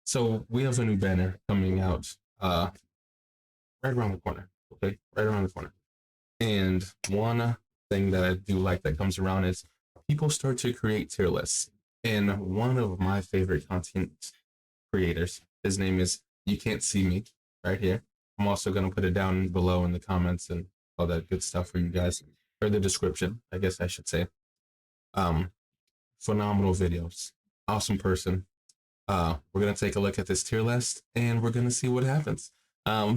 So we have a new banner coming out right around the corner. Okay, right around the corner. And one thing that I do like that comes around is people start to create tier lists. And one of my favorite content creators, his name is You Can't See Me, right here. I'm also going to put it down below in the comments and all that good stuff for you guys, or the description, I guess I should say. Um, Phenomenal videos, awesome person. We're gonna take a look at this tier list and we're gonna see what happens. I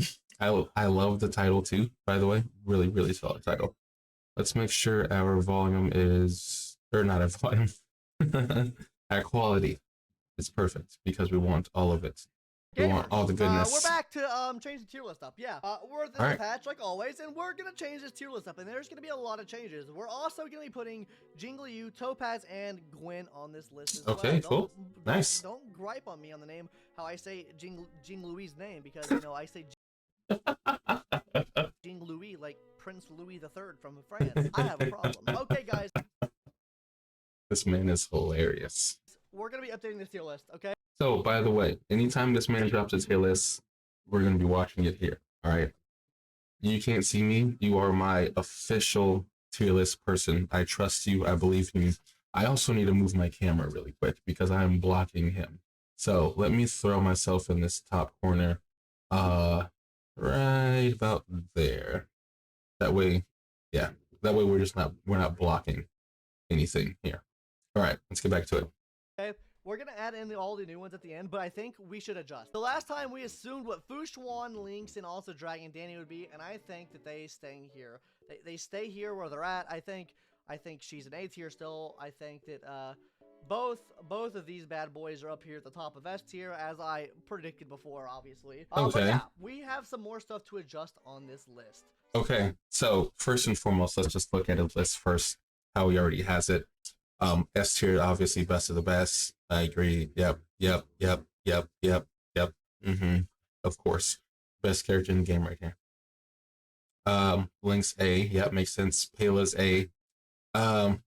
love the title too, by the way. Really, really solid title. Let's make sure our volume is, or not our volume, our quality is perfect because we want all of it. We want all the goodness. We're back to change the tier list up. Yeah, we're at this patch like always, and we're gonna change this tier list up, and there's gonna be a lot of changes. We're also gonna be putting Jingli Yu, Topaz, and Gwen on this list as well. Okay, cool. Nice. Don't gripe on me on the name, how I say Jing Louis's name, because you know I say Jing Louis like Prince Louis III from France. I have a problem. Okay, guys. This man is hilarious. We're gonna be updating this tier list, okay? So, by the way, anytime this man drops a tier list, we're going to be watching it here, all right? You can't see me. You are my official tier list person. I trust you. I believe in you. I also need to move my camera really quick because I am blocking him. So, let me throw myself in this top corner, right about there. That way, yeah, that way we're not blocking anything here. All right, let's get back to it. Okay. We're going to add in all the new ones at the end, but I think we should adjust. The last time we assumed what Fushuan, Lynx, and also Dragon Danny would be, and I think that they staying here. They stay here where they're at. I think she's an A tier still. I think that both of these bad boys are up here at the top of S tier, as I predicted before, obviously. Okay. But yeah, we have some more stuff to adjust on this list. Okay, so first and foremost, let's just look at a list first, how he already has it. S tier, obviously best of the best. I agree. Yep. Of course. Best character in the game right here. Lynx A, yep, makes sense. Payla's A. I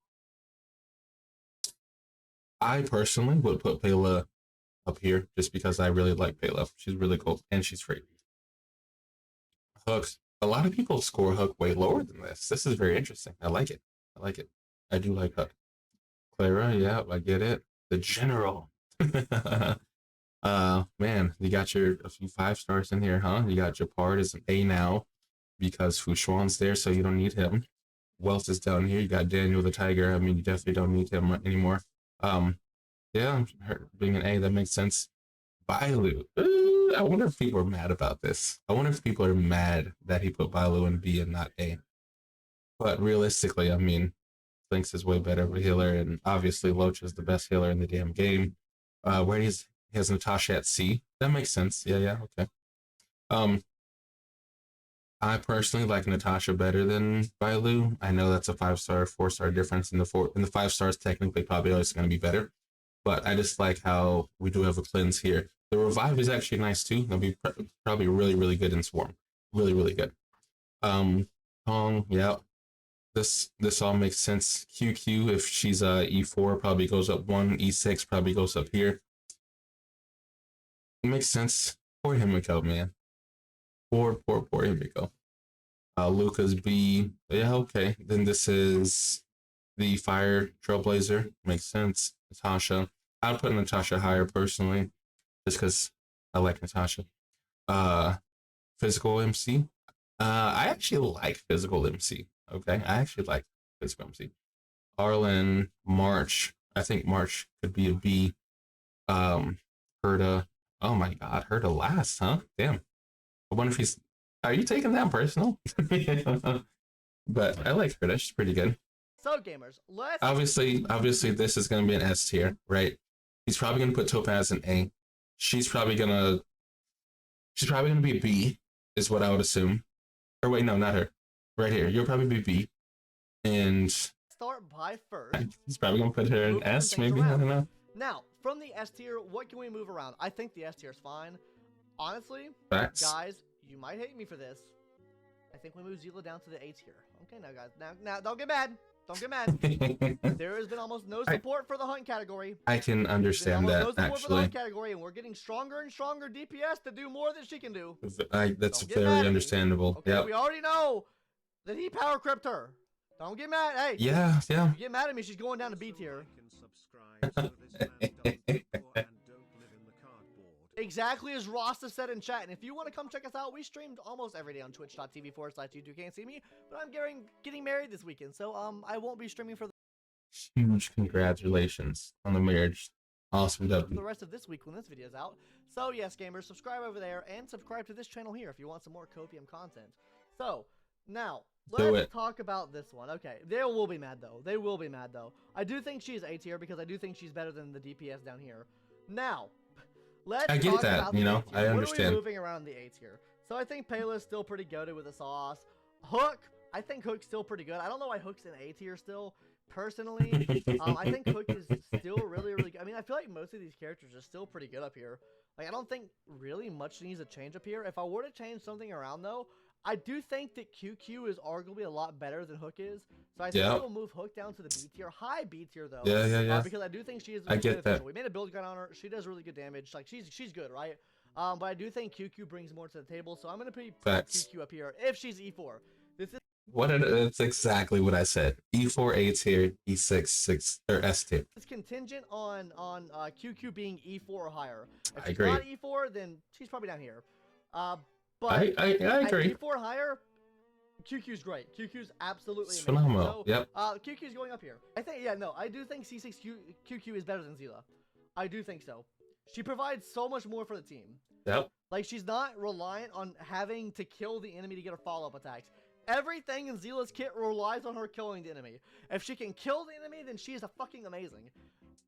personally would put Payla up here just because I really like Payla. She's really cool and she's free. Hooks. A lot of people score Hook way lower than this. This is very interesting. I like it. I do like Hook. Clara, yeah, I get it. The general. Man, you got a few 5 stars in here, huh? You got Japard as an A now because Fushuan's there, so you don't need him. Wealth is down here. You got Daniel the Tiger. I mean, you definitely don't need him anymore. Yeah, her being an A, that makes sense. Bailu. I wonder if people are mad about this. I wonder if people are mad that he put Bailu in B and not A. But realistically, I mean, Lynx is way better of a healer, and obviously Loach is the best healer in the damn game. Where he has Natasha at C. That makes sense. Yeah, okay. I personally like Natasha better than Bailu. I know that's a 5-star, 4-star difference in the 5 stars. Technically, probably always going to be better, but I just like how we do have a cleanse here. The revive is actually nice too. That'll be probably really, really good in Swarm. Really, really good. Kong, yeah. This all makes sense. QQ, if she's E4, probably goes up 1. E6 probably goes up here. It makes sense. Poor Himiko, man. Poor Himiko. Luca's B. Yeah, okay. Then this is the Fire Trailblazer. Makes sense. Natasha. I'd put Natasha higher personally, just because I like Natasha. Physical MC. I actually like Physical MC. Okay, I actually like Physical MC. Arlen, March. I think March could be a B. Herda. Oh my God, Herda last, huh? Damn. I wonder if he's. Are you taking that personal? But I like Herda. She's pretty good. So gamers, let's. Obviously, this is gonna be an S tier, right? He's probably gonna put Topaz in A. She's probably gonna be a B, is what I would assume. Or wait, no, not her. Right here, you'll probably be B, and start by first. He's probably gonna put her in S, maybe. I don't know. Now, from the S tier, what can we move around? I think the S tier is fine. Honestly, Facts. Guys, you might hate me for this. I think we move Zila down to the A tier. Okay, now guys, now don't get mad. Don't get mad. There has been almost no support for the hunt category. I can understand that, no support for the actually. hunt category, and we're getting stronger and stronger DPS to do more than she can do. That's Don't get mad at very me. understandable. Okay, Yep. we already know that he power crept her. Don't get mad. Hey. Yeah, yeah. You get mad at me, she's going down to B tier. Exactly as Rasta said in chat. And if you want to come check us out, we streamed almost every day on twitch.tv/YouTube. Can't see me, but I'm getting married this weekend, so I won't be streaming for Huge congratulations on the marriage. Awesome the W. rest of this week when this video is out. So yes, gamers, subscribe over there and subscribe to this channel here if you want some more copium content. So now let's talk about this one. Okay, they will be mad though. They will be mad though. I do think she's A tier because I do think she's better than the DPS down here. Now, let's I get talk that, about you the know, A tier. I understand. What are we moving around the A tier? So I think Payla's still pretty goated with the sauce. Hook, I think Hook's still pretty good. I don't know why Hook's in A tier still. Personally, I think Hook is still really good. I mean, I feel like most of these characters are still pretty good up here. Like, I don't think really much needs to change up here. If I were to change something around, though, I do think that QQ is arguably a lot better than Hook is. So I think we'll move Hook down to the B tier. High B tier, though. Yeah. Because I do think she is I get that. We made a build guide on her. She does really good damage. Like, she's good, right? But I do think QQ brings more to the table. So I'm going to put QQ up here if she's E4. That's exactly what I said. E4 A tier, E6 6 or S tier. It's contingent on QQ being E4 or higher. If I agree. Not E4, then she's probably down here. But I agree. E4 higher, QQ's great. QQ's absolutely amazing. Phenomenal. So, yep. QQ's going up here. I do think C6 QQ is better than Zila. I do think so. She provides so much more for the team. Yep. Like, she's not reliant on having to kill the enemy to get her follow-up attacks. Everything in Zila's kit relies on her killing the enemy. If she can kill the enemy, then she's a fucking amazing.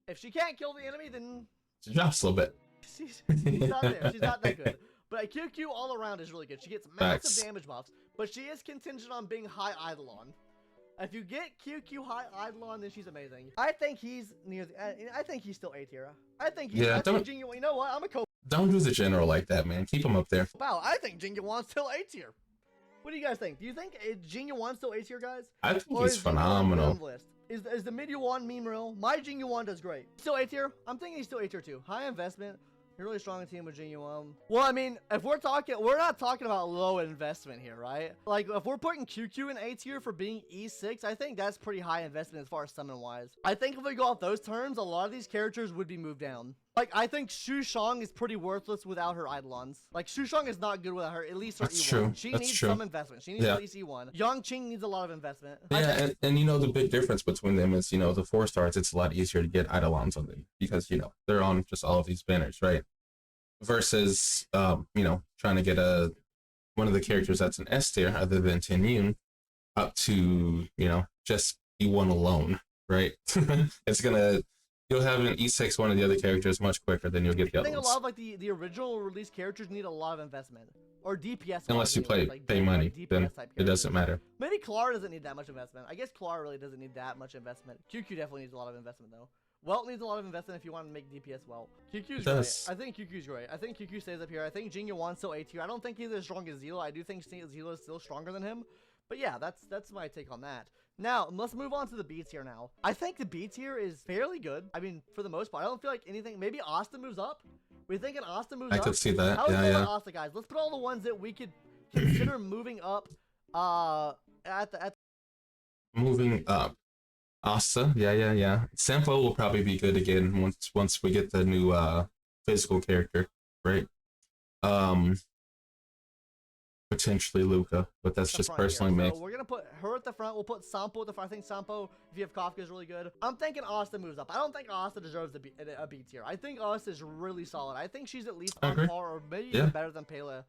If she can't kill the enemy, then She drops a little bit. she's not there. She's not that good. But QQ all around is really good. She gets massive damage buffs, but she is contingent on being high Eidolon. If you get QQ high Eidolon, then she's amazing. I think he's near the. I think he's still A tier. I think he's. Yeah, you know what? I'm a Don't do the general like that, man. Keep him up there. Wow, I think Jingyuan's still A tier. What do you guys think? Do you think Jingyuan's still A tier, guys? I think he's phenomenal. Is the mid Yuan meme real? My Jingyuan does great. Still A tier? I'm thinking he's still A tier too. High investment. You're really strong team with Jingyuan. Well, I mean, if we're not talking about low investment here, right? Like, if we're putting QQ in A tier for being E6, I think that's pretty high investment as far as summon wise. I think if we go off those terms, a lot of these characters would be moved down. Like, I think Shu Shang is pretty worthless without her Eidolons. Like, Shu Shang is not good without her, at least her That's E1. true. She That's needs true. some investment. She needs at least E1. Yang Qing needs a lot of investment. Yeah, and you know, the big difference between them is, you know, the 4 stars, it's a lot easier to get Eidolons on them because, you know, they're on just all of these banners, right? Versus, you know, trying to get one of the characters that's an S tier other than Tinyun up to, you know, just E1 alone, right? You'll have an E6 one of the other characters much quicker than you'll get the other ones. I think a lot of like the original release characters need a lot of investment. Or DPS. Unless you pay money, then it doesn't matter. Maybe Clara doesn't need that much investment. I guess Clara really doesn't need that much investment. QQ definitely needs a lot of investment though. Welt needs a lot of investment if you want to make DPS well. QQ's great. I think QQ's great. I think QQ stays up here. I think Jingyuan's still A tier. I don't think he's as strong as Zila. I do think Zila is still stronger than him. But yeah, that's my take on that. Now, let's move on to the B tier now. I think the B tier is fairly good. I mean, for the most part, I don't feel like anything. Maybe Asta moves up. We thinking Asta moves up? I could see that. How is Asta, guys? Let's put all the ones that we could consider moving up. Moving up. Asta, yeah. Sampo will probably be good again once we get the new physical character, right? Potentially Luca, but that's just personally me. So we're gonna put her at the front. We'll put Sampo at the front. I think Sampo, if you have Kafka, is really good. I'm thinking Asta moves up. I don't think Asta deserves a B tier. I think Asta is really solid. I think she's at least on par or maybe even better than Pela.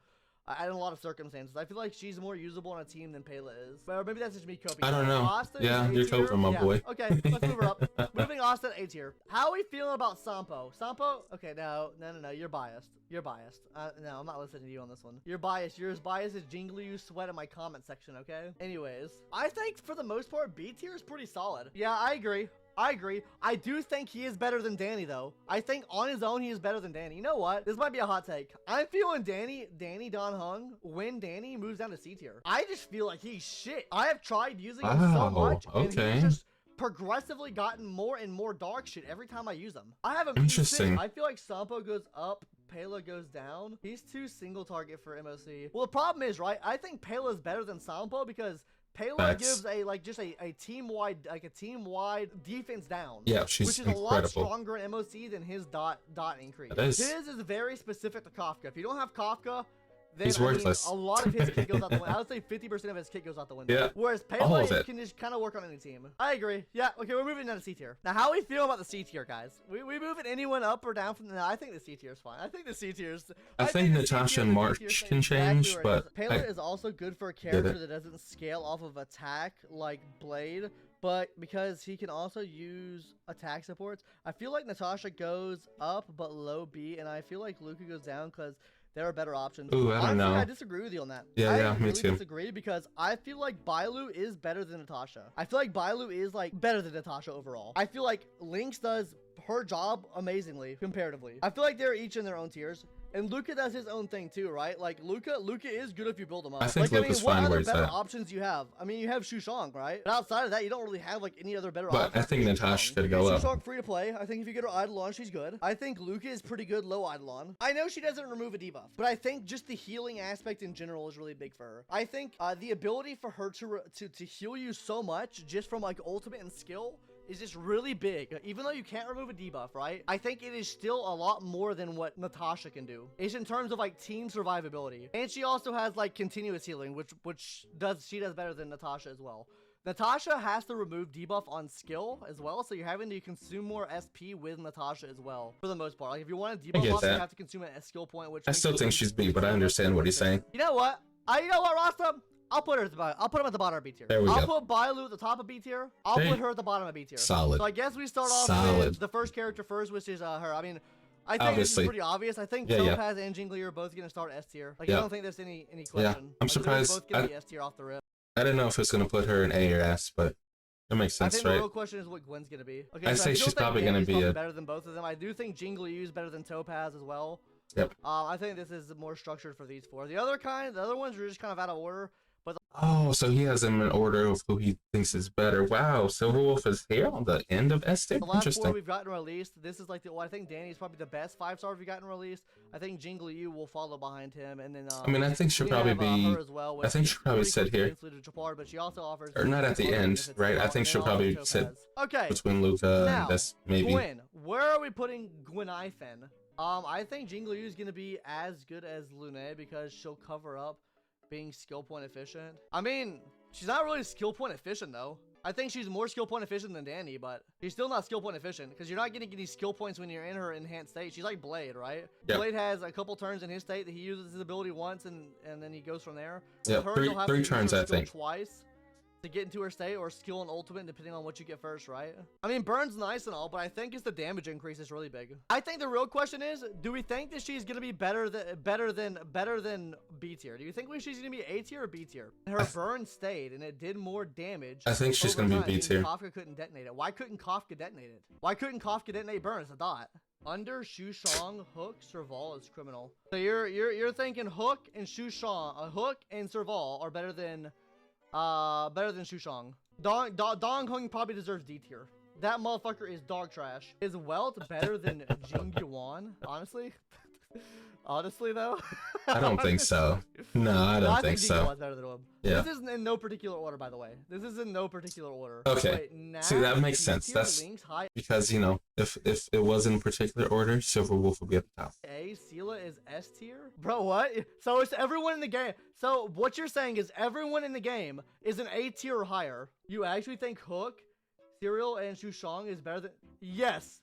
In a lot of circumstances, I feel like she's more usable on a team than Pela is. Or maybe that's just me coping. I don't know. Asta you're coping, my boy. Okay, let's move her up. Moving Asta to A tier. How are we feeling about Sampo? Sampo? Okay, no. You're biased. You're biased. No, I'm not listening to you on this one. You're biased. You're as biased as Jingly You Sweat in my comment section, okay? Anyways, I think for the most part, B tier is pretty solid. Yeah, I agree. I agree. I do think he is better than Danny, though. I think on his own, he is better than Danny. You know what? This might be a hot take. I'm feeling Danny Don Hung, when Danny moves down to C tier. I just feel like he's shit. I have tried using him so much, and he's just progressively gotten more and more dog shit every time I use him. I have him. Interesting. I feel like Sampo goes up, Pela goes down. He's too single target for MOC. Well, the problem is, right? I think Pela's better than Sampo because Pela gives a team-wide defense down. Yeah, she's which is incredible. A lot stronger in MOC than his dot increase. His is very specific to Kafka. If you don't have Kafka, then he's worthless. A lot of his kit goes out the window. I would say 50% of his kit goes out the window. Yeah. Whereas Pela, you can just kind of work on any team. I agree. Yeah. Okay, we're moving down to C tier. Now, how we feel about the C tier, guys? We moving anyone up or down from? No, I think the C tier is fine. I think the C tier is. I think Natasha and March can change, but Pela is also good for a character that doesn't scale off of attack like Blade. But because he can also use attack supports, I feel like Natasha goes up but low B, and I feel like Luca goes down because there are better options. Ooh, I don't know. I disagree with you on that. Yeah, I me too. disagree because I feel like Bailu is better than Natasha. I feel like Bailu is like better than Natasha overall. I feel like Lynx does her job amazingly comparatively. I feel like they're each in their own tiers. And Luca does his own thing too, right? Like Luca is good if you build him up. I think Luca's fine where he's at. What other better options you have? I mean, you have Shushang, right? But outside of that, you don't really have like any other better options. But I think Natasha could go up. Shushang free to play. I think if you get her Eidolon, she's good. I think Luca is pretty good low Eidolon. I know she doesn't remove a debuff, but I think just the healing aspect in general is really big for her. I think the ability for her to heal you so much just from like ultimate and skill is just really big. Even though you can't remove a debuff, right? I think it is still a lot more than what Natasha can do. It's in terms of like team survivability. And she also has like continuous healing, which she does better than Natasha as well. Natasha has to remove debuff on skill as well, so you're having to consume more SP with Natasha as well, for the most part. Like if you want to debuff off, you have to consume a skill point, which I still think she's B, but I understand what he's saying. You know what? Rasta? I'll put her at the bottom. I'll put him at the bottom of B tier. There we go. I'll put Bailu at the top of B tier. I'll put her at the bottom of B tier. Solid. So I guess we start off with the first character first, which is her. I mean, I think this is pretty obvious. I think Topaz and Jingli are both gonna start S tier. Like I don't think there's any question. Yeah, I'm surprised. Both gonna be S tier off the rip. I didn't know if it's gonna put her in A or S, but that makes sense, I think the real question is what Gwen's gonna be. Okay, I say she's probably gonna be better than both of them. I do think Jingli is better than Topaz as well. Yep. I think this is more structured for these four. The other ones are just kind of out of order. Oh, so he has them in order of who he thinks is better. Wow, Silverwolf is here on the end of S tier. The last four we've gotten released. This is like I think Danny's probably the best 5-star we've gotten released. I think Jingli Yu will follow behind him, and then I mean, I think she'll probably be. As well, I think she'll probably sit here. But she also offers. Or not at the end, right? I think she'll probably sit between Luca and this maybe. Gwen, where are we putting Gwen Ifen? I think Jingli Yu is gonna be as good as Lune because she'll cover up being skill point efficient. I mean, she's not really skill point efficient though. I think she's more skill point efficient than Danny, but she's still not skill point efficient because you're not getting any skill points when you're in her enhanced state. She's like Blade, right? Yep. Blade has a couple turns in his state that he uses his ability once and then he goes from there. Yeah, three turns I think. Twice to get into her state, or skill and ultimate depending on what you get first, right? I mean, Burn's nice and all, but I think it's the damage increase is really big. I think the real question is, do we think that she's gonna be better than B tier? Do you think she's gonna be A tier or B tier? Her burn stayed and it did more damage. I think she's gonna be B tier. Kafka couldn't detonate it. Why couldn't Kafka detonate it? Why couldn't Kafka detonate burn as a dot? Under Shushang, Hook, Serval is criminal. So you're thinking Hook and Shushang, Hook and Serval are better than Shushang. Dong Hung probably deserves D tier. That motherfucker is dog trash. Is Welt better than Jing Yuan? Honestly? Honestly though? I don't think so. No, I don't think so. Yuan's better than him. Yeah. This isn't in no particular order, by the way. This is in no particular order. Okay. Wait, see, that makes sense. That's because, you know, if it was in particular order, Silverwolf would be at the top. Sela is S tier? Bro, what? So it's everyone in the game. So what you're saying is everyone in the game is an A tier or higher. You actually think Hook, Serial, and Shushang is better than... Yes.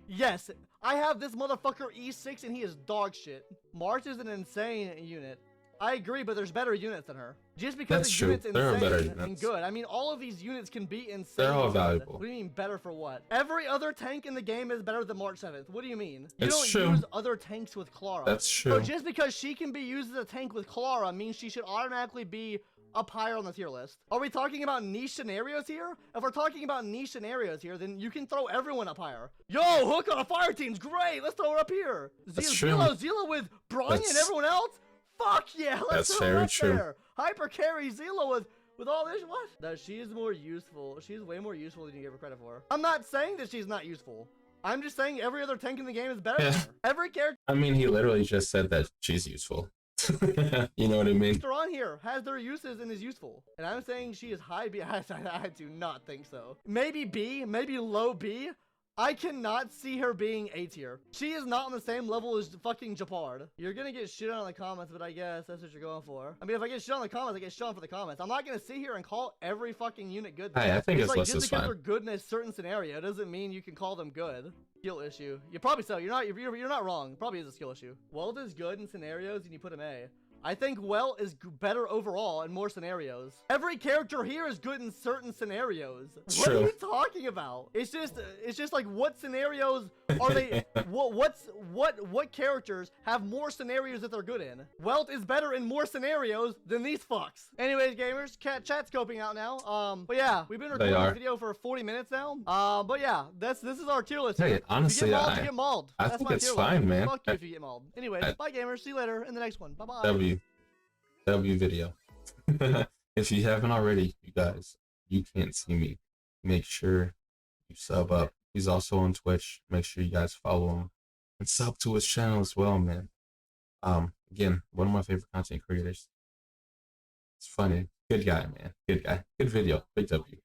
Yes. I have this motherfucker E6 and he is dog shit. March is an insane unit. I agree, but there's better units than her. Just because that's the true. unit's There are better insane and units. good. I mean, all of these units can be insane. They're all valuable. What do you mean better for what? Every other tank in the game is better than March 7th. What do you mean? You it's don't true. use other tanks with Clara. That's true. So just because she can be used as a tank with Clara means she should automatically be up higher on the tier list? Are we talking about niche scenarios here? If we're talking about niche scenarios here, then you can throw everyone up higher. Yo, Hook on a fire team's great. Let's throw her up here. That's true. Zilla with Bronny and everyone else? Fuck yeah, let's throw her up there. Hyper carry Zilla with all this. What? No, she is more useful. She's way more useful than you give her credit for. I'm not saying that she's not useful. I'm just saying every other tank in the game is better than her. Every character. I mean, he literally just said that she's useful. You know what I mean? On here has their uses and is useful. And I'm saying she is high B. I do not think so. Maybe B, maybe low B. I cannot see her being A tier. She is not on the same level as fucking Japard. You're gonna get shit on in the comments, but I guess that's what you're going for. I mean, if I get shit on the comments, I get shit on for the comments. I'm not gonna sit here and call every fucking unit good. Hey, I think it's like, less just is because fine. they're good in a certain scenario doesn't mean you can call them good. Skill issue. You probably so. You're not wrong. It probably is a skill issue. Weld is good in scenarios and you put him A. I think Well is better overall in more scenarios. Every character here is good in certain scenarios. What are you talking about? It's just like, what scenarios are they? what characters have more scenarios that they're good in? Welt is better in more scenarios than these fucks. Anyways, gamers, chat scoping out now. But yeah, we've been recording this video for 40 minutes now. But yeah, this is our tier list. Hey, honestly, you get mauled. I think it's fine, man. Fuck you if you get mauled. Anyways, bye gamers. See you later in the next one. Bye bye. W video. If you haven't already, you guys, you can't see me. Make sure you sub up. He's also on Twitch. Make sure you guys follow him and sub to his channel as well, man. Again, one of my favorite content creators. It's funny. Good guy, man. Good guy. Good video. Big W.